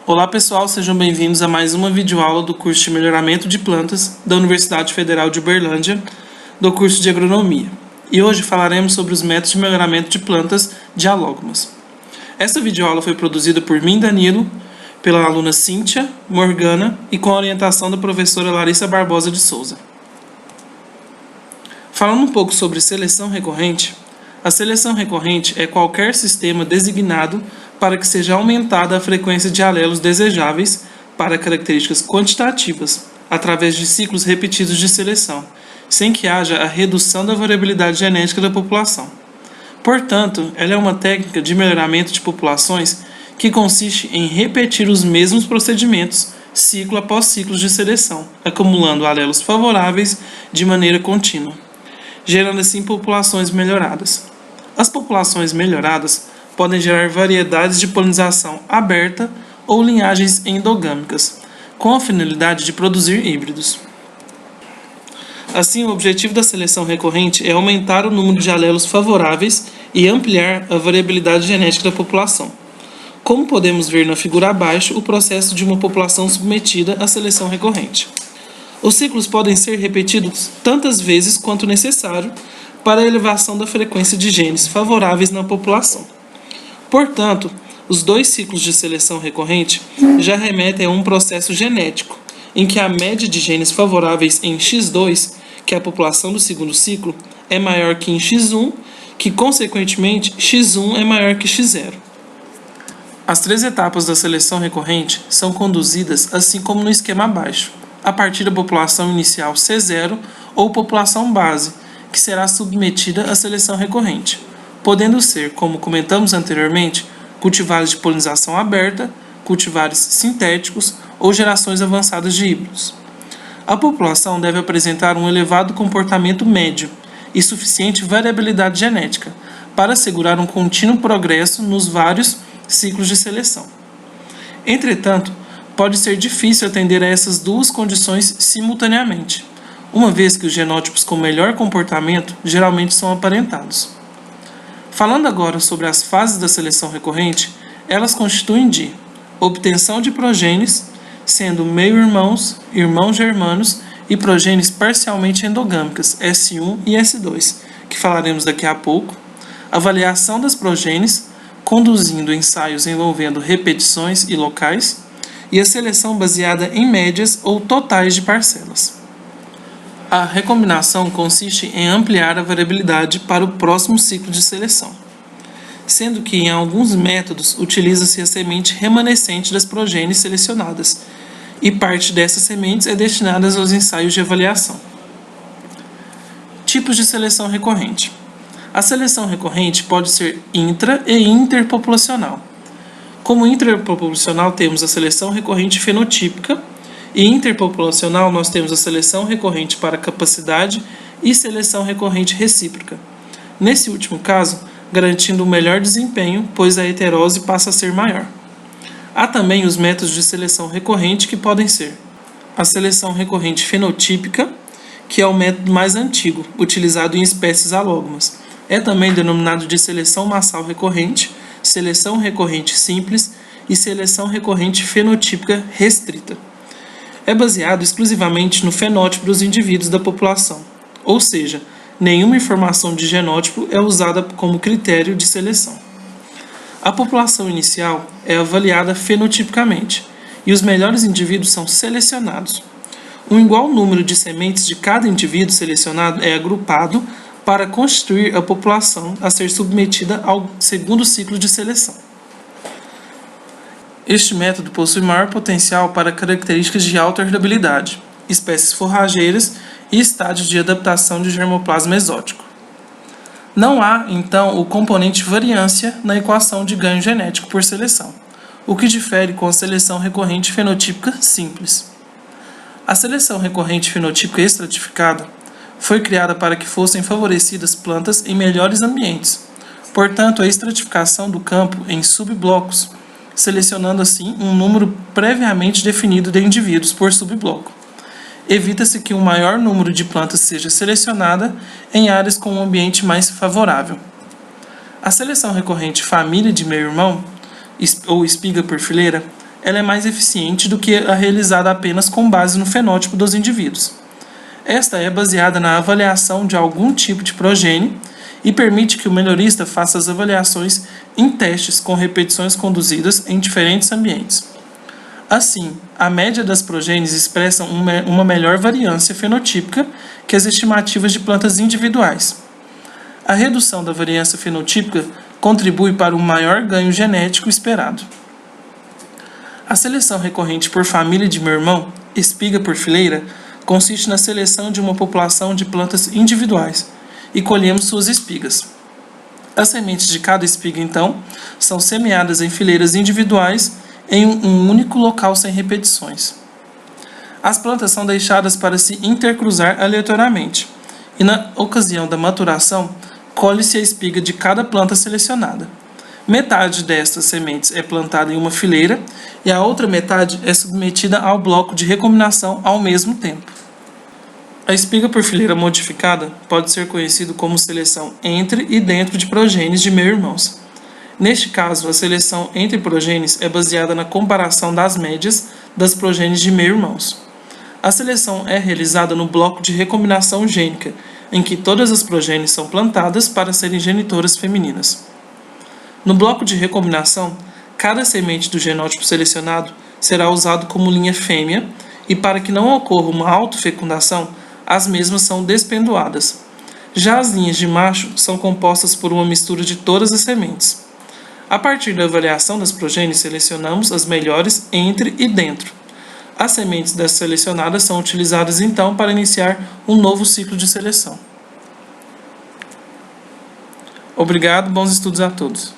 Olá pessoal, sejam bem-vindos a mais uma videoaula do curso de Melhoramento de Plantas da Universidade Federal de Uberlândia, do curso de Agronomia. E hoje falaremos sobre os métodos de melhoramento de plantas dialógomas. Esta videoaula foi produzida por mim, Danilo, pela aluna Cíntia Morgana e com a orientação da professora Larissa Barbosa de Souza. Falando um pouco sobre seleção recorrente, a seleção recorrente é qualquer sistema designado para que seja aumentada a frequência de alelos desejáveis para características quantitativas, através de ciclos repetidos de seleção, sem que haja a redução da variabilidade genética da população. Portanto, ela é uma técnica de melhoramento de populações que consiste em repetir os mesmos procedimentos, ciclo após ciclo de seleção, acumulando alelos favoráveis de maneira contínua, gerando assim populações melhoradas. As populações melhoradas podem gerar variedades de polinização aberta ou linhagens endogâmicas, com a finalidade de produzir híbridos. Assim, o objetivo da seleção recorrente é aumentar o número de alelos favoráveis e ampliar a variabilidade genética da população. Como podemos ver na figura abaixo, o processo de uma população submetida à seleção recorrente. Os ciclos podem ser repetidos tantas vezes quanto necessário para a elevação da frequência de genes favoráveis na população. Portanto, os dois ciclos de seleção recorrente já remetem a um processo genético, em que a média de genes favoráveis em X2, que é a população do segundo ciclo, é maior que em X1, que consequentemente X1 é maior que X0. As três etapas da seleção recorrente são conduzidas assim como no esquema abaixo, a partir da população inicial C0 ou população base, que será submetida à seleção recorrente, podendo ser, como comentamos anteriormente, cultivares de polinização aberta, cultivares sintéticos ou gerações avançadas de híbridos. A população deve apresentar um elevado comportamento médio e suficiente variabilidade genética para assegurar um contínuo progresso nos vários ciclos de seleção. Entretanto, pode ser difícil atender a essas duas condições simultaneamente, uma vez que os genótipos com melhor comportamento geralmente são aparentados. Falando agora sobre as fases da seleção recorrente, elas constituem de obtenção de progênies, sendo meio-irmãos, irmãos germanos e progênies parcialmente endogâmicas, S1 e S2, que falaremos daqui a pouco, avaliação das progênies, conduzindo ensaios envolvendo repetições e locais, e a seleção baseada em médias ou totais de parcelas. A recombinação consiste em ampliar a variabilidade para o próximo ciclo de seleção, sendo que em alguns métodos utiliza-se a semente remanescente das progênies selecionadas, e parte dessas sementes é destinada aos ensaios de avaliação. Tipos de seleção recorrente. A seleção recorrente pode ser intra- e interpopulacional. Como interpopulacional temos a seleção recorrente fenotípica, e interpopulacional nós temos a seleção recorrente para capacidade e seleção recorrente recíproca. Nesse último caso, garantindo um melhor desempenho, pois a heterose passa a ser maior. Há também os métodos de seleção recorrente que podem ser a seleção recorrente fenotípica, que é o método mais antigo, utilizado em espécies alógomas. É também denominado de seleção massal recorrente, seleção recorrente simples e seleção recorrente fenotípica restrita. É baseado exclusivamente no fenótipo dos indivíduos da população, ou seja, nenhuma informação de genótipo é usada como critério de seleção. A população inicial é avaliada fenotipicamente, e os melhores indivíduos são selecionados. Um igual número de sementes de cada indivíduo selecionado é agrupado para constituir a população a ser submetida ao segundo ciclo de seleção. Este método possui maior potencial para características de alta herdabilidade, espécies forrageiras e estádios de adaptação de germoplasma exótico. Não há, então, o componente variância na equação de ganho genético por seleção, o que difere com a seleção recorrente fenotípica simples. A seleção recorrente fenotípica estratificada foi criada para que fossem favorecidas plantas em melhores ambientes. Portanto, a estratificação do campo em subblocos, selecionando assim um número previamente definido de indivíduos por subbloco. Evita-se que um maior número de plantas seja selecionada em áreas com um ambiente mais favorável. A seleção recorrente família de meio-irmão, ou espiga por fileira, ela é mais eficiente do que a realizada apenas com base no fenótipo dos indivíduos. Esta é baseada na avaliação de algum tipo de progênie e permite que o melhorista faça as avaliações em testes com repetições conduzidas em diferentes ambientes. Assim, a média das progênies expressa uma melhor variância fenotípica que as estimativas de plantas individuais. A redução da variância fenotípica contribui para um maior ganho genético esperado. A seleção recorrente por família de meu irmão, espiga por fileira, consiste na seleção de uma população de plantas individuais e colhemos suas espigas. As sementes de cada espiga, então, são semeadas em fileiras individuais em um único local sem repetições. As plantas são deixadas para se intercruzar aleatoriamente e, na ocasião da maturação, colhe-se a espiga de cada planta selecionada. Metade destas sementes é plantada em uma fileira e a outra metade é submetida ao bloco de recombinação ao mesmo tempo. A espiga por fileira modificada pode ser conhecido como seleção entre e dentro de progênies de meio-irmãos. Neste caso, a seleção entre progênies é baseada na comparação das médias das progênies de meio-irmãos. A seleção é realizada no bloco de recombinação gênica, em que todas as progênies são plantadas para serem genitoras femininas. No bloco de recombinação, cada semente do genótipo selecionado será usado como linha fêmea e, para que não ocorra uma autofecundação, as mesmas são despendoadas. Já as linhas de macho são compostas por uma mistura de todas as sementes. A partir da avaliação das progênies, selecionamos as melhores entre e dentro. As sementes dessas selecionadas são utilizadas então para iniciar um novo ciclo de seleção. Obrigado, bons estudos a todos.